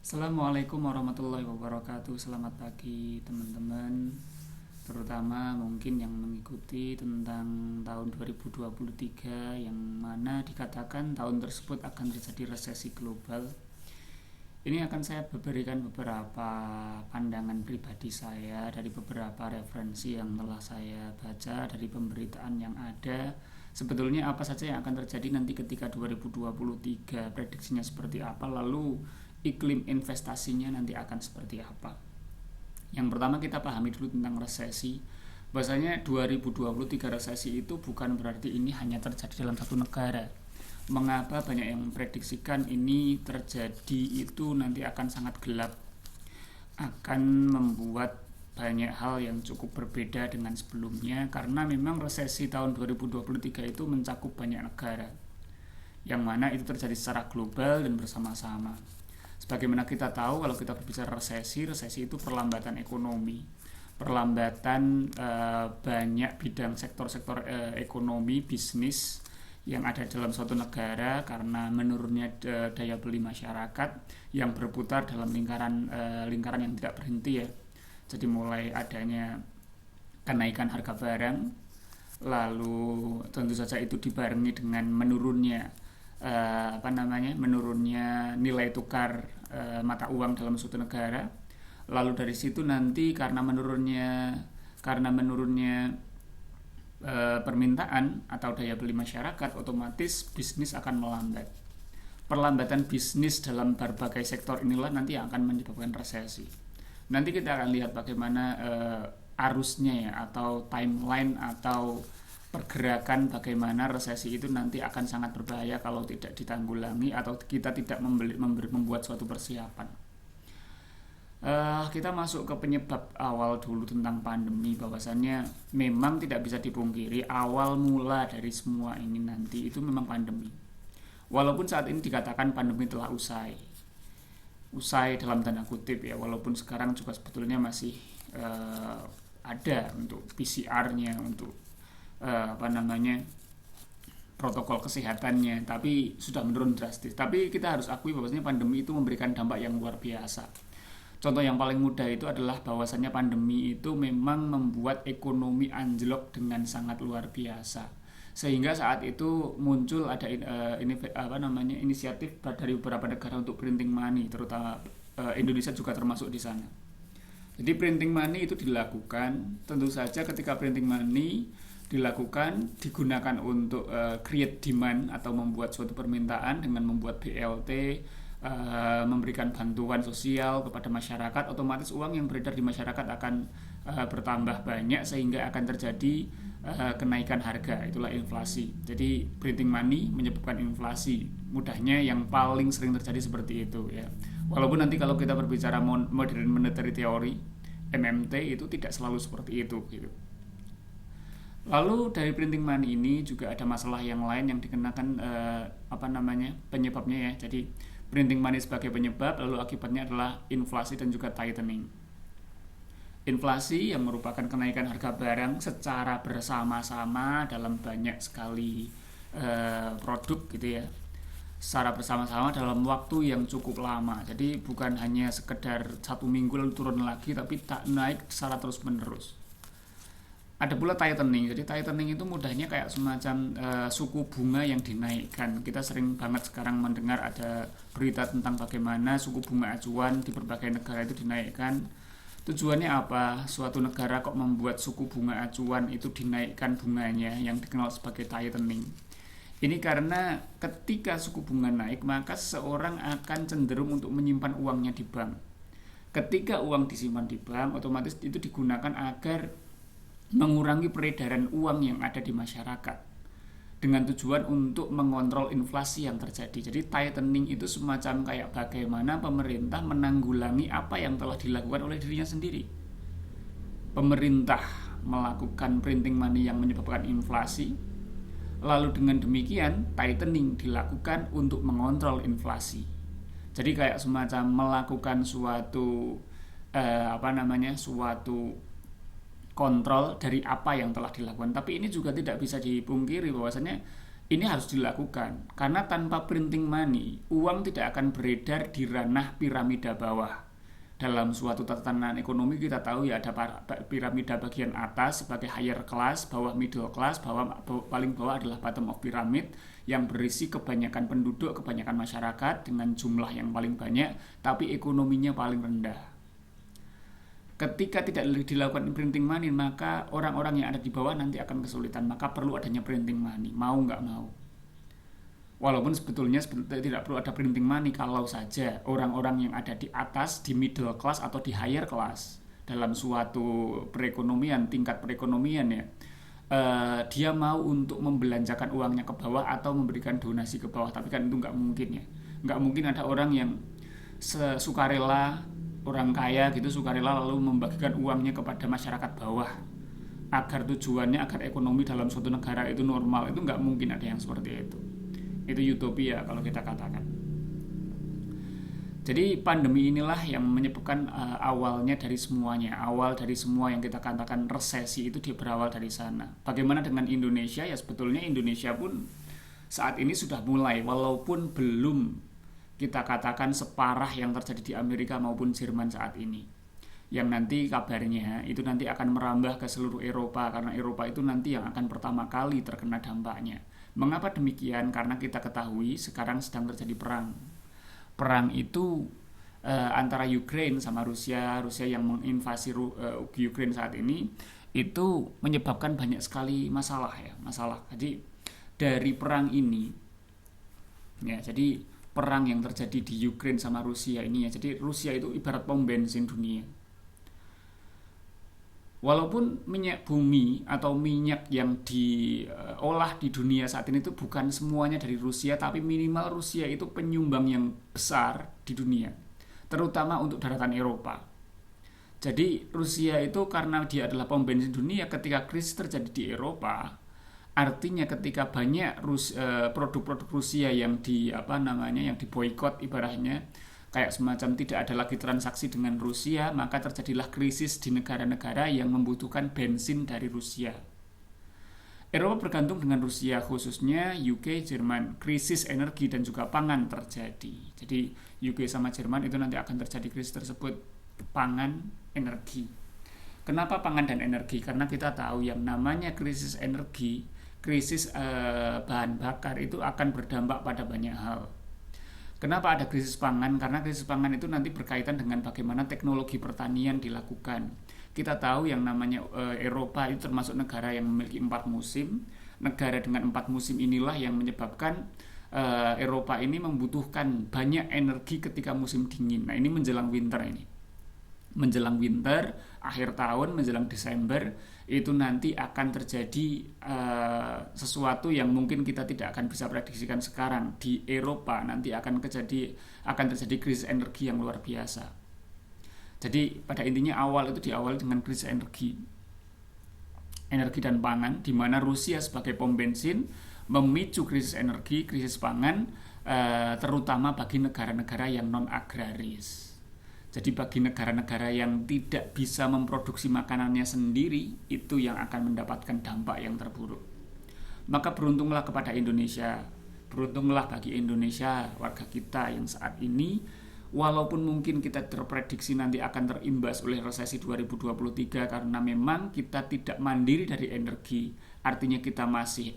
Assalamualaikum warahmatullahi wabarakatuh. Selamat pagi teman-teman, terutama mungkin yang mengikuti tentang tahun 2023 yang mana dikatakan tahun tersebut akan terjadi resesi global. Ini akan saya berikan beberapa pandangan pribadi saya dari beberapa referensi yang telah saya baca dari pemberitaan yang ada. Sebetulnya apa saja yang akan terjadi nanti ketika 2023, prediksinya seperti apa, lalu iklim investasinya nanti akan seperti apa. Yang pertama kita pahami dulu tentang resesi. Bahwasanya 2023 resesi itu bukan berarti ini hanya terjadi dalam satu negara. Mengapa banyak yang memprediksikan ini terjadi itu nanti akan sangat gelap, akan membuat banyak hal yang cukup berbeda dengan sebelumnya, karena memang resesi tahun 2023 itu mencakup banyak negara, yang mana itu terjadi secara global dan bersama-sama. Sebagaimana kita tahu, kalau kita berbicara resesi itu perlambatan ekonomi, perlambatan banyak bidang sektor-sektor ekonomi, bisnis yang ada dalam suatu negara karena menurunnya daya beli masyarakat yang berputar dalam lingkaran yang tidak berhenti ya. Jadi mulai adanya kenaikan harga barang, lalu tentu saja itu dibarengi dengan menurunnya menurunnya nilai tukar mata uang dalam suatu negara. Lalu dari situ nanti karena menurunnya permintaan atau daya beli masyarakat, otomatis bisnis akan melambat. Perlambatan bisnis dalam berbagai sektor inilah nanti yang akan menyebabkan resesi. Nanti kita akan lihat bagaimana arusnya ya, atau timeline atau pergerakan bagaimana resesi itu nanti akan sangat berbahaya kalau tidak ditanggulangi atau kita tidak membuat suatu persiapan. Kita masuk ke penyebab awal dulu tentang pandemi. Bahwasannya memang tidak bisa dipungkiri awal mula dari semua ini nanti itu memang pandemi. Walaupun saat ini dikatakan pandemi telah usai dalam tanda kutip ya, walaupun sekarang juga sebetulnya masih ada untuk PCR-nya, untuk protokol kesehatannya, tapi sudah menurun drastis. Tapi kita harus akui bahwasanya pandemi itu memberikan dampak yang luar biasa. Contoh yang paling mudah itu adalah bahwasanya pandemi itu memang membuat ekonomi anjlok dengan sangat luar biasa, sehingga saat itu muncul ada inisiatif dari beberapa negara untuk printing money, terutama Indonesia juga termasuk di sana. Jadi printing money itu dilakukan, tentu saja ketika printing money dilakukan digunakan untuk create demand atau membuat suatu permintaan dengan membuat BLT, memberikan bantuan sosial kepada masyarakat, otomatis uang yang beredar di masyarakat akan bertambah banyak sehingga akan terjadi kenaikan harga, itulah inflasi. Jadi printing money menyebabkan inflasi, mudahnya yang paling sering terjadi seperti itu ya. Walaupun nanti kalau kita berbicara modern monetary theory MMT itu tidak selalu seperti itu gitu. Lalu dari printing money ini juga ada masalah yang lain yang dikenakan penyebabnya ya. Jadi printing money sebagai penyebab, lalu akibatnya adalah inflasi dan juga tightening. Inflasi yang merupakan kenaikan harga barang secara bersama-sama dalam banyak sekali produk gitu ya, secara bersama-sama dalam waktu yang cukup lama. Jadi bukan hanya sekedar 1 minggu lalu turun lagi, tapi tak naik secara terus menerus. Ada pula tightening. Jadi tightening itu mudahnya kayak semacam suku bunga yang dinaikkan. Kita sering banget sekarang mendengar ada berita tentang bagaimana suku bunga acuan di berbagai negara itu dinaikkan. Tujuannya apa? Suatu negara kok membuat suku bunga acuan itu dinaikkan bunganya, yang dikenal sebagai tightening. Ini karena ketika suku bunga naik, maka seseorang akan cenderung untuk menyimpan uangnya di bank. Ketika uang disimpan di bank, otomatis itu digunakan agar mengurangi peredaran uang yang ada di masyarakat dengan tujuan untuk mengontrol inflasi yang terjadi. Jadi tightening itu semacam kayak bagaimana pemerintah menanggulangi apa yang telah dilakukan oleh dirinya sendiri. Pemerintah melakukan printing money yang menyebabkan inflasi, lalu dengan demikian tightening dilakukan untuk mengontrol inflasi. Jadi kayak semacam melakukan suatu kontrol dari apa yang telah dilakukan. Tapi ini juga tidak bisa dipungkiri bahwasanya Ini harus dilakukan karena tanpa printing money, uang tidak akan beredar di ranah piramida bawah. Dalam suatu tatanan ekonomi kita tahu ya ada piramida bagian atas sebagai higher class, bawah middle class, paling bawah adalah bottom of pyramid yang berisi kebanyakan penduduk, kebanyakan masyarakat dengan jumlah yang paling banyak, tapi ekonominya paling rendah. Ketika tidak dilakukan printing money, maka orang-orang yang ada di bawah nanti akan kesulitan. Maka perlu adanya printing money, mau nggak mau. Walaupun sebetulnya tidak perlu ada printing money kalau saja orang-orang yang ada di atas, di middle class atau di higher class dalam suatu perekonomian, tingkat perekonomian ya, dia mau untuk membelanjakan uangnya ke bawah atau memberikan donasi ke bawah. Tapi kan itu nggak mungkin ya. Nggak mungkin ada orang yang sukarela, orang kaya gitu sukarela lalu membagikan uangnya kepada masyarakat bawah agar tujuannya agar ekonomi dalam suatu negara itu normal. Itu nggak mungkin ada yang seperti itu utopia kalau kita katakan. Jadi pandemi inilah yang menyebabkan awalnya dari semuanya. Awal dari semua yang kita katakan resesi itu berawal dari sana. Bagaimana dengan Indonesia? Ya sebetulnya Indonesia pun saat ini sudah mulai, walaupun belum kita katakan separah yang terjadi di Amerika maupun Jerman saat ini. Yang nanti kabarnya itu nanti akan merambah ke seluruh Eropa, karena Eropa itu nanti yang akan pertama kali terkena dampaknya. Mengapa demikian? Karena kita ketahui sekarang sedang terjadi perang. Perang itu antara Ukraine sama Rusia yang menginvasi Ukraine saat ini itu menyebabkan banyak sekali masalah. Jadi dari perang ini ya, jadi perang yang terjadi di Ukraine sama Rusia ini ya. Jadi Rusia itu ibarat pom bensin dunia. Walaupun minyak bumi atau minyak yang diolah di dunia saat ini itu bukan semuanya dari Rusia, tapi minimal Rusia itu penyumbang yang besar di dunia, terutama untuk daratan Eropa. Jadi Rusia itu karena dia adalah pom bensin dunia, ketika krisis terjadi di Eropa, artinya ketika banyak produk-produk Rusia yang yang diboikot ibaratnya kayak semacam tidak ada lagi transaksi dengan Rusia, maka terjadilah krisis di negara-negara yang membutuhkan bensin dari Rusia. Eropa bergantung dengan Rusia, khususnya UK, Jerman. Krisis energi dan juga pangan terjadi. Jadi UK sama Jerman itu nanti akan terjadi krisis tersebut, pangan, energi. Kenapa pangan dan energi? Karena kita tahu yang namanya krisis energi, krisis bahan bakar itu akan berdampak pada banyak hal. Kenapa ada krisis pangan? Karena krisis pangan itu nanti berkaitan dengan bagaimana teknologi pertanian dilakukan. Kita tahu yang namanya Eropa itu termasuk negara yang memiliki 4 musim. Negara dengan 4 musim inilah yang menyebabkan Eropa ini membutuhkan banyak energi ketika musim dingin. Nah, ini menjelang winter ini. Menjelang winter, akhir tahun, menjelang Desember, itu nanti akan terjadi sesuatu yang mungkin kita tidak akan bisa prediksikan sekarang. Di Eropa nanti akan terjadi krisis energi yang luar biasa. Jadi pada intinya awal itu diawali dengan krisis energi dan pangan, di mana Rusia sebagai pom bensin memicu krisis energi, krisis pangan, terutama bagi negara-negara yang non-agraris. Jadi bagi negara-negara yang tidak bisa memproduksi makanannya sendiri, itu yang akan mendapatkan dampak yang terburuk. Maka beruntunglah kepada Indonesia, beruntunglah bagi Indonesia, warga kita yang saat ini, walaupun mungkin kita terprediksi nanti akan terimbas oleh resesi 2023 karena memang kita tidak mandiri dari energi, artinya kita masih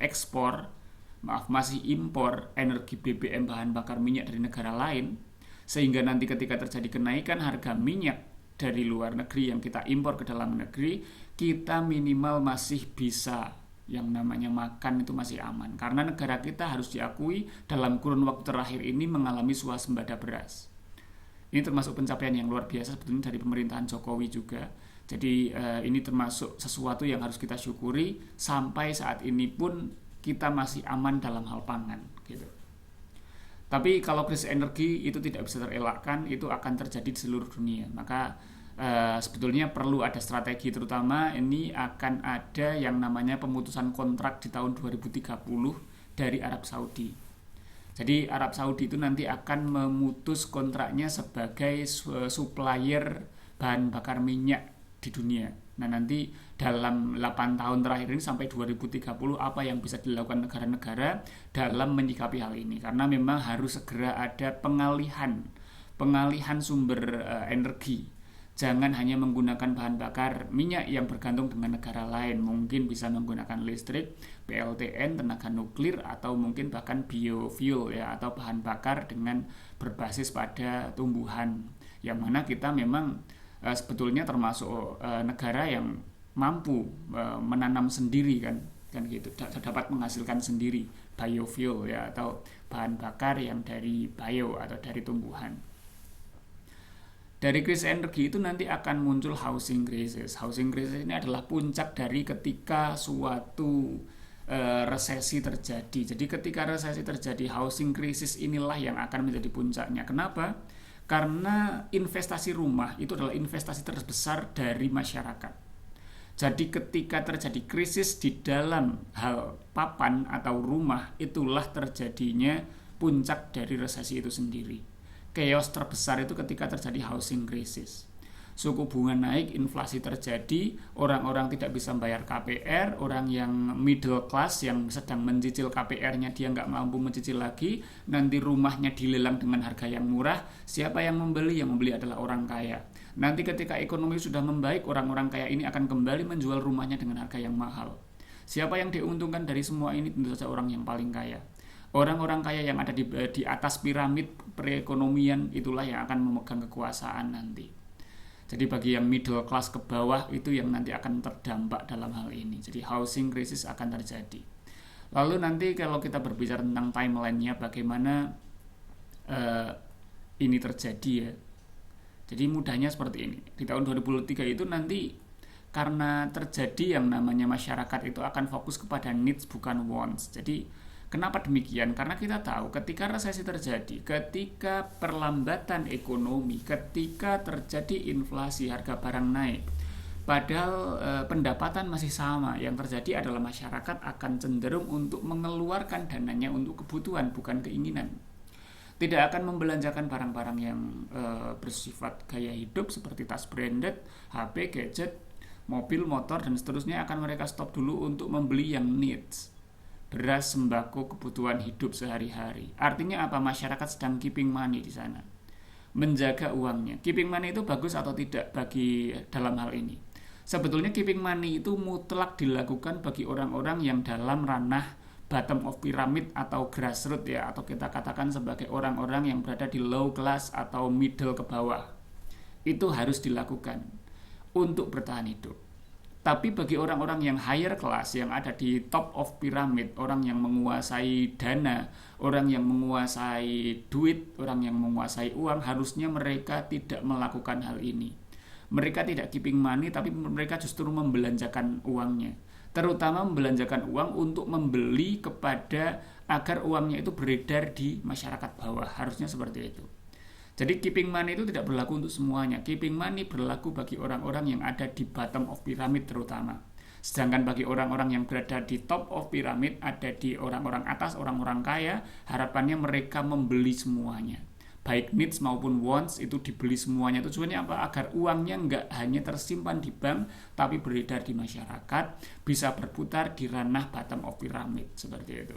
masih impor energi BBM bahan bakar minyak dari negara lain. Sehingga nanti ketika terjadi kenaikan harga minyak dari luar negeri yang kita impor ke dalam negeri, kita minimal masih bisa yang namanya makan itu masih aman. Karena negara kita harus diakui dalam kurun waktu terakhir ini mengalami swasembada beras. Ini termasuk pencapaian yang luar biasa sebetulnya dari pemerintahan Jokowi juga. Jadi ini termasuk sesuatu yang harus kita syukuri, sampai saat ini pun kita masih aman dalam hal pangan gitu. Tapi kalau krisis energi itu tidak bisa terelakkan, itu akan terjadi di seluruh dunia. Maka sebetulnya perlu ada strategi, terutama ini akan ada yang namanya pemutusan kontrak di tahun 2030 dari Arab Saudi. Jadi Arab Saudi itu nanti akan memutus kontraknya sebagai supplier bahan bakar minyak di dunia. Nah, nanti dalam 8 tahun terakhir ini sampai 2030 apa yang bisa dilakukan negara-negara dalam menyikapi hal ini, karena memang harus segera ada pengalihan sumber energi. Jangan hanya menggunakan bahan bakar minyak yang bergantung dengan negara lain. Mungkin bisa menggunakan listrik, PLTN, tenaga nuklir, atau mungkin bahkan biofuel ya, atau bahan bakar dengan berbasis pada tumbuhan. Yang mana kita memang sebetulnya termasuk negara yang mampu menanam sendiri kan gitu, dapat menghasilkan sendiri biofuel ya, atau bahan bakar yang dari bio atau dari tumbuhan. Dari krisis energi itu nanti akan muncul housing crisis. Housing crisis ini adalah puncak dari ketika suatu resesi terjadi. Jadi ketika resesi terjadi, housing crisis inilah yang akan menjadi puncaknya. Kenapa? Karena investasi rumah itu adalah investasi terbesar dari masyarakat. Jadi ketika terjadi krisis di dalam hal papan atau rumah, itulah terjadinya puncak dari resesi itu sendiri. Chaos terbesar itu ketika terjadi housing crisis. Suku bunga naik, inflasi terjadi, orang-orang tidak bisa membayar KPR, orang yang middle class yang sedang mencicil KPR-nya dia nggak mampu mencicil lagi, nanti rumahnya dilelang dengan harga yang murah. Siapa yang membeli? Yang membeli adalah orang kaya. Nanti ketika ekonomi sudah membaik, orang-orang kaya ini akan kembali menjual rumahnya dengan harga yang mahal. Siapa yang diuntungkan dari semua ini? Tentu saja orang yang paling kaya. Orang-orang kaya yang ada di atas piramid perekonomian itulah yang akan memegang kekuasaan nanti. Jadi bagi yang middle class ke bawah itu yang nanti akan terdampak dalam hal ini. Jadi housing crisis akan terjadi. Lalu nanti kalau kita berbicara tentang timeline-nya, bagaimana ini terjadi ya. Jadi mudahnya seperti ini. Di tahun 2023 itu nanti karena terjadi yang namanya masyarakat itu akan fokus kepada needs bukan wants. Jadi kenapa demikian? Karena kita tahu ketika resesi terjadi, ketika perlambatan ekonomi, ketika terjadi inflasi, harga barang naik, padahal pendapatan masih sama, yang terjadi adalah masyarakat akan cenderung untuk mengeluarkan dananya untuk kebutuhan, bukan keinginan. Tidak akan membelanjakan barang-barang yang bersifat gaya hidup seperti tas branded, HP, gadget, mobil, motor, dan seterusnya akan mereka stop dulu untuk membeli yang needs. Beras, sembako, kebutuhan hidup sehari-hari. Artinya apa? Masyarakat sedang keeping money di sana, menjaga uangnya. Keeping money itu bagus atau tidak bagi dalam hal ini? Sebetulnya keeping money itu mutlak dilakukan bagi orang-orang yang dalam ranah bottom of pyramid atau grassroots ya, atau kita katakan sebagai orang-orang yang berada di low class atau middle ke bawah. Itu harus dilakukan untuk bertahan hidup. Tapi bagi orang-orang yang higher class, yang ada di top of pyramid, orang yang menguasai dana, orang yang menguasai duit, orang yang menguasai uang, harusnya mereka tidak melakukan hal ini. Mereka tidak keeping money, tapi mereka justru membelanjakan uangnya. Terutama membelanjakan uang untuk membeli kepada agar uangnya itu beredar di masyarakat bawah. Harusnya seperti itu. Jadi keeping money itu tidak berlaku untuk semuanya. Keeping money berlaku bagi orang-orang yang ada di bottom of pyramid terutama. Sedangkan bagi orang-orang yang berada di top of pyramid, ada di orang-orang atas, orang-orang kaya, harapannya mereka membeli semuanya. Baik needs maupun wants itu dibeli semuanya. Tujuannya apa? Agar uangnya nggak hanya tersimpan di bank, tapi beredar di masyarakat, bisa berputar di ranah bottom of pyramid. Seperti itu.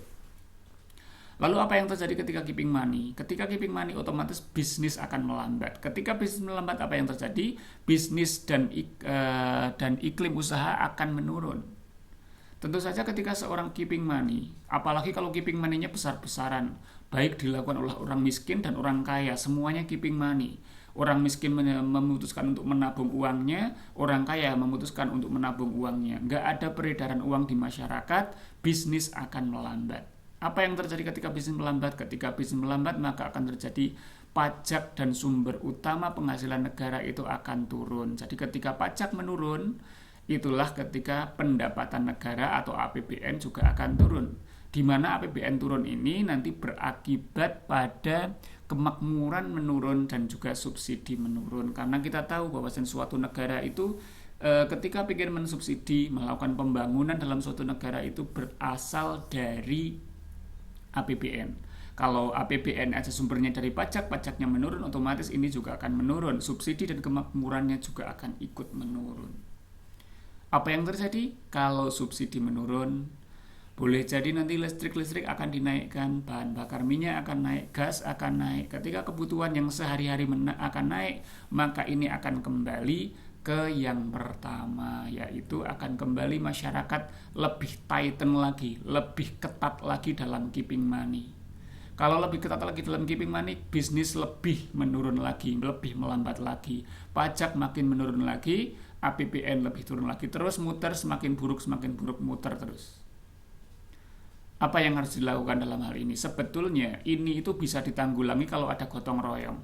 Lalu apa yang terjadi ketika keeping money? Ketika keeping money otomatis bisnis akan melambat. Ketika bisnis melambat, apa yang terjadi? Bisnis dan iklim usaha akan menurun. Tentu saja ketika seorang keeping money, apalagi kalau keeping money-nya besar-besaran, baik dilakukan oleh orang miskin dan orang kaya, semuanya keeping money. Orang miskin memutuskan untuk menabung uangnya, orang kaya memutuskan untuk menabung uangnya. Nggak ada peredaran uang di masyarakat, bisnis akan melambat. Apa yang terjadi ketika bisnis melambat? Ketika bisnis melambat, maka akan terjadi pajak dan sumber utama penghasilan negara itu akan turun. Jadi ketika pajak menurun, itulah ketika pendapatan negara atau APBN juga akan turun. Di mana APBN turun ini nanti berakibat pada kemakmuran menurun dan juga subsidi menurun. Karena kita tahu bahwa suatu negara itu ketika ingin mensubsidi, melakukan pembangunan dalam suatu negara itu berasal dari APBN. Kalau APBN aja sumbernya dari pajak, pajaknya menurun, otomatis ini juga akan menurun. Subsidi dan kemakmurannya juga akan ikut menurun. Apa yang terjadi? Kalau subsidi menurun, boleh jadi nanti listrik akan dinaikkan, bahan bakar minyak akan naik, gas akan naik. Ketika kebutuhan yang sehari-hari akan naik, maka ini akan kembali ke yang pertama, yaitu akan kembali masyarakat lebih tighten lagi, lebih ketat lagi dalam keeping money. Kalau lebih ketat lagi dalam keeping money, bisnis lebih menurun lagi, lebih melambat lagi, pajak makin menurun lagi, APBN lebih turun lagi, terus muter semakin buruk muter terus. Apa yang harus dilakukan dalam hal ini? Sebetulnya ini itu bisa ditanggulangi kalau ada gotong royong.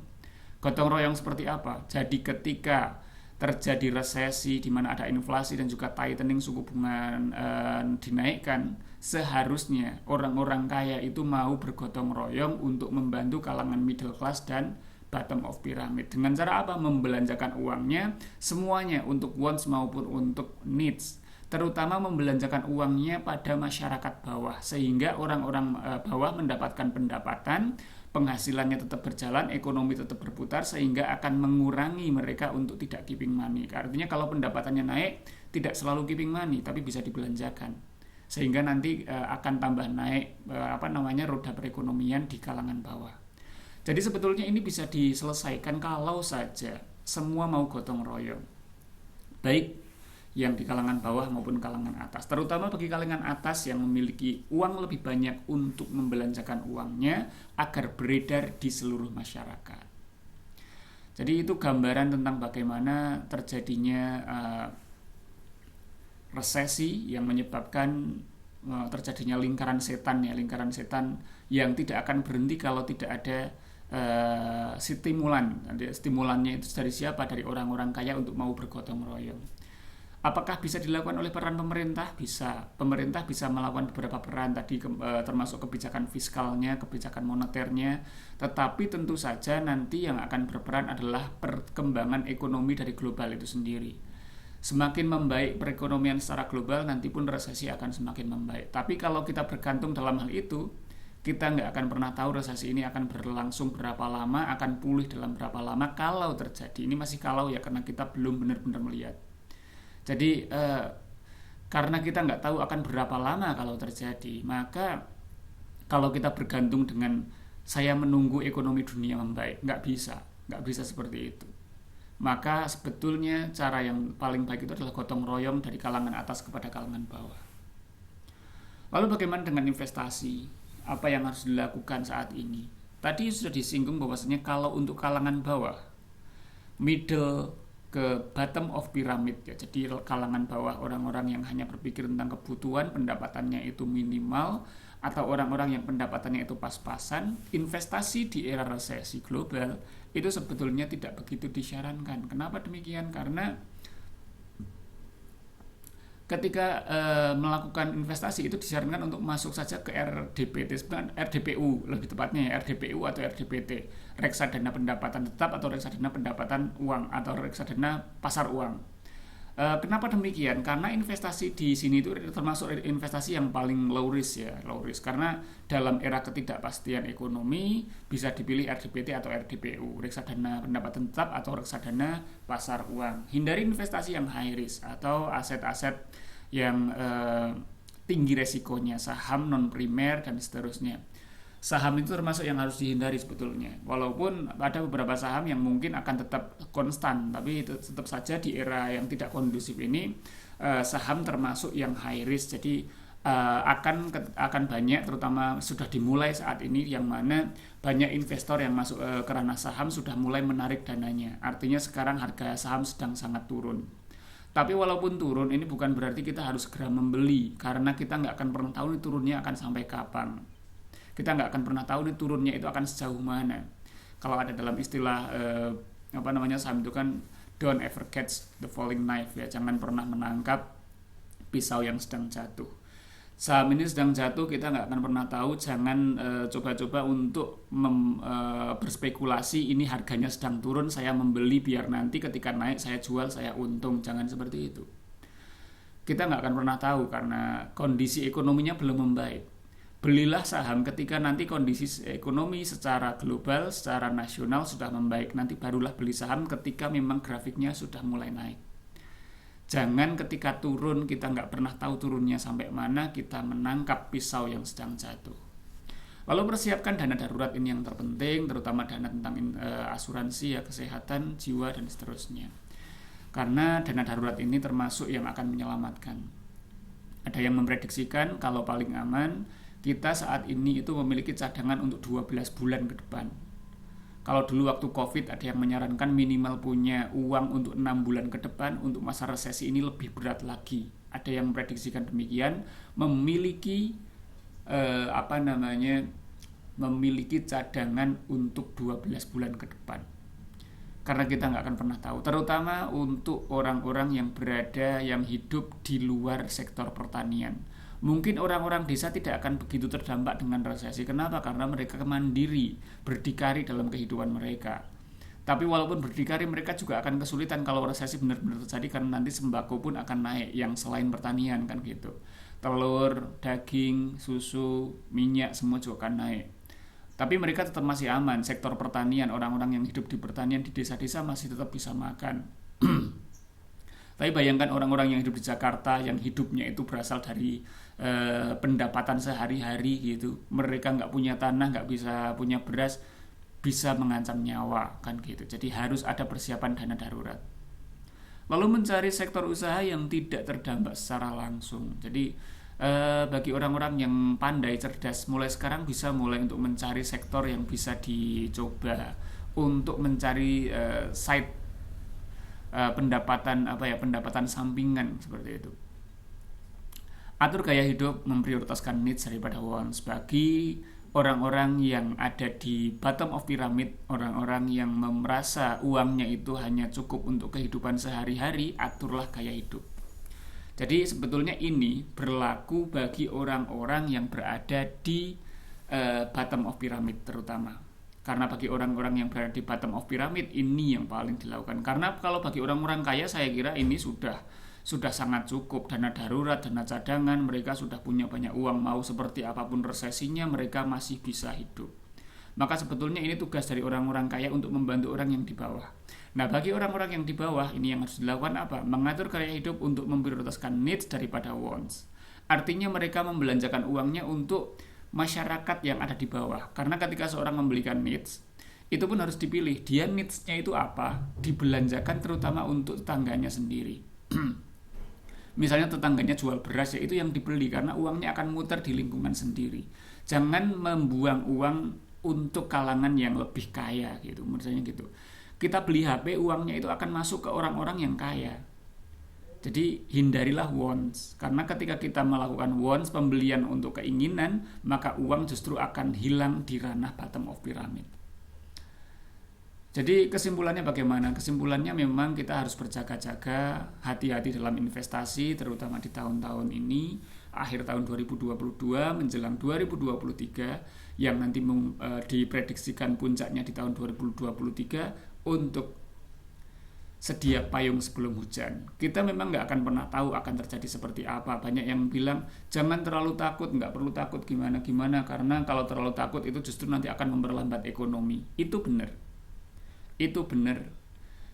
Gotong royong seperti apa? Jadi ketika terjadi resesi di mana ada inflasi dan juga tightening suku bunga dinaikkan, seharusnya orang-orang kaya itu mau bergotong royong untuk membantu kalangan middle class dan bottom of pyramid. Dengan cara apa? Membelanjakan uangnya semuanya untuk wants maupun untuk needs. Terutama membelanjakan uangnya pada masyarakat bawah, sehingga orang-orang bawah mendapatkan pendapatan, penghasilannya tetap berjalan, ekonomi tetap berputar, sehingga akan mengurangi mereka untuk tidak keeping money. Artinya kalau pendapatannya naik, tidak selalu keeping money, tapi bisa dibelanjakan, sehingga nanti akan tambah naik roda perekonomian di kalangan bawah. Jadi sebetulnya ini bisa diselesaikan kalau saja semua mau gotong royong, baik yang di kalangan bawah maupun kalangan atas. Terutama bagi kalangan atas yang memiliki uang lebih banyak untuk membelanjakan uangnya agar beredar di seluruh masyarakat. Jadi itu gambaran tentang bagaimana terjadinya resesi yang menyebabkan terjadinya lingkaran setan yang tidak akan berhenti kalau tidak ada stimulan. Stimulannya itu dari siapa? Dari orang-orang kaya untuk mau bergotong royong. Apakah bisa dilakukan oleh peran pemerintah? Bisa. Pemerintah bisa melakukan beberapa peran tadi, termasuk kebijakan fiskalnya, kebijakan moneternya. Tetapi tentu saja nanti yang akan berperan adalah perkembangan ekonomi dari global itu sendiri. Semakin membaik perekonomian secara global, nanti pun resesi akan semakin membaik. Tapi kalau kita bergantung dalam hal itu, kita nggak akan pernah tahu resesi ini akan berlangsung berapa lama, akan pulih dalam berapa lama kalau terjadi. Ini masih kalau ya, karena kita belum benar-benar melihat. Jadi karena kita nggak tahu akan berapa lama kalau terjadi, maka kalau kita bergantung dengan saya menunggu ekonomi dunia membaik, nggak bisa seperti itu. Maka sebetulnya cara yang paling baik itu adalah gotong royong dari kalangan atas kepada kalangan bawah. Lalu bagaimana dengan investasi? Apa yang harus dilakukan saat ini? Tadi sudah disinggung bahwasanya kalau untuk kalangan bawah, middle ke bottom of pyramid ya, jadi kalangan bawah, orang-orang yang hanya berpikir tentang kebutuhan, pendapatannya itu minimal, atau orang-orang yang pendapatannya itu pas-pasan, investasi di era resesi global itu sebetulnya tidak begitu disarankan. Kenapa demikian? Karena ketika melakukan investasi itu disarankan untuk masuk saja ke RDPT, RDPU lebih tepatnya ya, RDPU atau RDPT, reksadana pendapatan tetap atau reksadana pendapatan uang atau reksadana pasar uang. Kenapa demikian? Karena investasi di sini itu termasuk investasi yang paling low risk ya, karena dalam era ketidakpastian ekonomi bisa dipilih RDPT atau RDPU, reksadana pendapatan tetap atau reksadana pasar uang. Hindari investasi yang high risk atau aset-aset yang tinggi resikonya, saham non primer dan seterusnya. Saham itu termasuk yang harus dihindari sebetulnya, walaupun ada beberapa saham yang mungkin akan tetap konstan, tapi tetap saja di era yang tidak kondusif ini saham termasuk yang high risk. Jadi akan banyak, terutama sudah dimulai saat ini, yang mana banyak investor yang masuk ke ranah saham sudah mulai menarik dananya. Artinya sekarang harga saham sedang sangat turun. Tapi walaupun turun, ini bukan berarti kita harus segera membeli, karena kita nggak akan pernah tahu nih turunnya akan sampai kapan. Kita nggak akan pernah tahu nih turunnya itu akan sejauh mana. Kalau ada dalam istilah saham itu kan don't ever catch the falling knife ya, jangan pernah menangkap pisau yang sedang jatuh. Saham ini sedang jatuh, kita nggak akan pernah tahu. Jangan coba-coba untuk berspekulasi ini harganya sedang turun, saya membeli biar nanti ketika naik saya jual, saya untung. Jangan seperti itu. Kita nggak akan pernah tahu karena kondisi ekonominya belum membaik. Belilah saham ketika nanti kondisi ekonomi secara global, secara nasional sudah membaik. Nanti barulah beli saham ketika memang grafiknya sudah mulai naik. Jangan ketika turun kita nggak pernah tahu turunnya sampai mana, kita menangkap pisau yang sedang jatuh. Lalu persiapkan dana darurat, ini yang terpenting, terutama dana tentang asuransi ya, kesehatan, jiwa dan seterusnya. Karena dana darurat ini termasuk yang akan menyelamatkan. Ada yang memprediksikan kalau paling aman kita saat ini itu memiliki cadangan untuk 12 bulan ke depan. Kalau dulu waktu Covid ada yang menyarankan minimal punya uang untuk 6 bulan ke depan, untuk masa resesi ini lebih berat lagi. Ada yang memprediksikan demikian, memiliki memiliki cadangan untuk 12 bulan ke depan. Karena kita nggak akan pernah tahu, terutama untuk orang-orang yang hidup di luar sektor pertanian. Mungkin orang-orang desa tidak akan begitu terdampak dengan resesi. Kenapa? Karena mereka mandiri, berdikari dalam kehidupan mereka. Tapi walaupun berdikari, mereka juga akan kesulitan kalau resesi benar-benar terjadi, karena nanti sembako pun akan naik yang selain pertanian kan gitu. Telur, daging, susu, minyak semua juga akan naik. Tapi mereka tetap masih aman. Sektor pertanian, orang-orang yang hidup di pertanian di desa-desa masih tetap bisa makan. Tapi bayangkan orang-orang yang hidup di Jakarta, yang hidupnya itu berasal dari pendapatan sehari-hari gitu. Mereka nggak punya tanah, nggak bisa punya beras, bisa mengancam nyawa kan gitu. Jadi harus ada persiapan dana darurat. Lalu mencari sektor usaha yang tidak terdampak secara langsung. Jadi bagi orang-orang yang pandai, cerdas, mulai sekarang bisa mulai untuk mencari sektor yang bisa dicoba untuk mencari side pendapatan sampingan seperti itu. Atur gaya hidup, memprioritaskan needs daripada wants. Bagi orang-orang yang ada di bottom of pyramid, orang-orang yang merasa uangnya itu hanya cukup untuk kehidupan sehari-hari, aturlah gaya hidup. Jadi sebetulnya ini berlaku bagi orang-orang yang berada di bottom of pyramid terutama. Karena bagi orang-orang yang berada di bottom of pyramid ini yang paling dilakukan. Karena kalau bagi orang-orang kaya saya kira ini sudah sangat cukup, dana darurat, dana cadangan, mereka sudah punya banyak uang, mau seperti apapun resesinya mereka masih bisa hidup. Maka sebetulnya ini tugas dari orang-orang kaya untuk membantu orang yang di bawah. Nah, bagi orang-orang yang di bawah ini yang harus dilakukan apa? Mengatur gaya hidup untuk memprioritaskan needs daripada wants. Artinya mereka membelanjakan uangnya untuk masyarakat yang ada di bawah. Karena ketika seorang membelikan needs, itu pun harus dipilih, dia needs-nya itu apa, dibelanjakan terutama untuk tetangganya sendiri. Misalnya tetangganya jual beras, ya itu yang dibeli karena uangnya akan muter di lingkungan sendiri. Jangan membuang uang untuk kalangan yang lebih kaya gitu, misalnya gitu. Kita beli HP, uangnya itu akan masuk ke orang-orang yang kaya. Jadi hindarilah wants, karena ketika kita melakukan wants, pembelian untuk keinginan, maka uang justru akan hilang di ranah bottom of pyramid. Jadi kesimpulannya bagaimana? Kesimpulannya memang kita harus berjaga-jaga, hati-hati dalam investasi, terutama di tahun-tahun ini, akhir tahun 2022 menjelang 2023, yang nanti diprediksikan puncaknya di tahun 2023, untuk sedia payung sebelum hujan. Kita memang nggak akan pernah tahu akan terjadi seperti apa. Banyak yang bilang jangan terlalu takut, nggak perlu takut gimana-gimana, karena kalau terlalu takut itu justru nanti akan memperlambat ekonomi. Itu benar,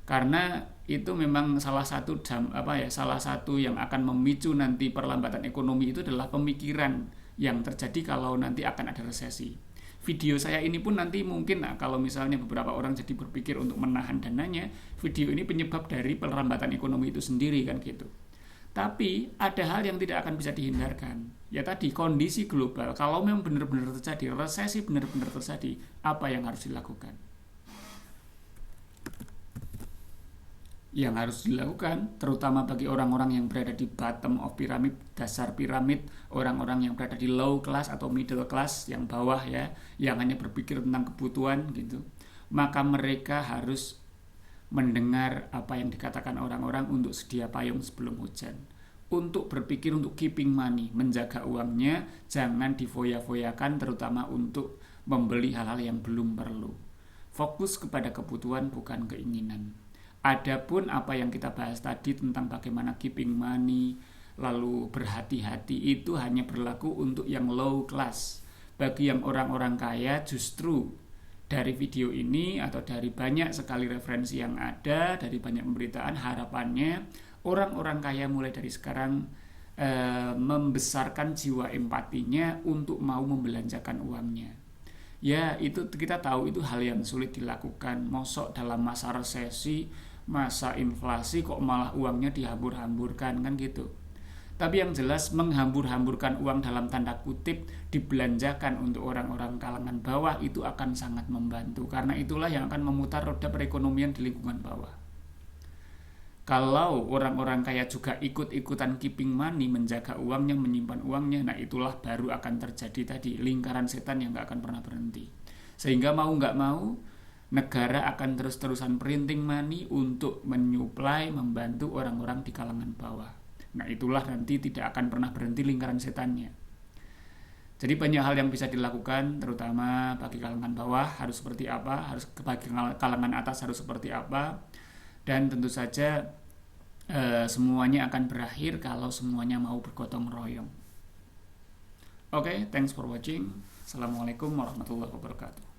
karena itu memang salah satu yang akan memicu nanti perlambatan ekonomi itu adalah pemikiran yang terjadi kalau nanti akan ada resesi. Video saya ini pun nanti mungkin kalau misalnya beberapa orang jadi berpikir untuk menahan dananya, video ini penyebab dari perlambatan ekonomi itu sendiri kan gitu. Tapi ada hal yang tidak akan bisa dihindarkan. Ya tadi, kondisi global, kalau memang benar-benar terjadi, resesi benar-benar terjadi, apa yang harus dilakukan? Yang harus dilakukan, terutama bagi orang-orang yang berada di bottom of pyramid, dasar piramid, orang-orang yang berada di low class atau middle class, yang bawah ya, yang hanya berpikir tentang kebutuhan gitu, maka mereka harus mendengar apa yang dikatakan orang-orang untuk sedia payung sebelum hujan, untuk berpikir untuk keeping money, menjaga uangnya, jangan difoya-foyakan, terutama untuk membeli hal-hal yang belum perlu. Fokus kepada kebutuhan bukan keinginan. Adapun apa yang kita bahas tadi tentang bagaimana keeping money, lalu berhati-hati, itu hanya berlaku untuk yang low class. Bagi yang orang-orang kaya, justru dari video ini atau dari banyak sekali referensi yang ada, dari banyak pemberitaan, harapannya orang-orang kaya mulai dari sekarang membesarkan jiwa empatinya untuk mau membelanjakan uangnya. Ya, itu kita tahu itu hal yang sulit dilakukan. Mosok dalam masa resesi, masa inflasi kok malah uangnya dihambur-hamburkan kan gitu. Tapi yang jelas menghambur-hamburkan uang dalam tanda kutip dibelanjakan untuk orang-orang kalangan bawah itu akan sangat membantu, karena itulah yang akan memutar roda perekonomian di lingkungan bawah. Kalau orang-orang kaya juga ikut-ikutan keeping money, menjaga uangnya, menyimpan uangnya, nah itulah baru akan terjadi tadi lingkaran setan yang gak akan pernah berhenti. Sehingga mau gak mau, negara akan terus-terusan printing money untuk menyuplai, membantu orang-orang di kalangan bawah. Nah itulah nanti tidak akan pernah berhenti lingkaran setannya. Jadi banyak hal yang bisa dilakukan, terutama bagi kalangan bawah harus seperti apa, bagi kalangan atas harus seperti apa. Dan tentu saja semuanya akan berakhir kalau semuanya mau bergotong royong. Oke, thanks for watching. Assalamualaikum warahmatullahi wabarakatuh.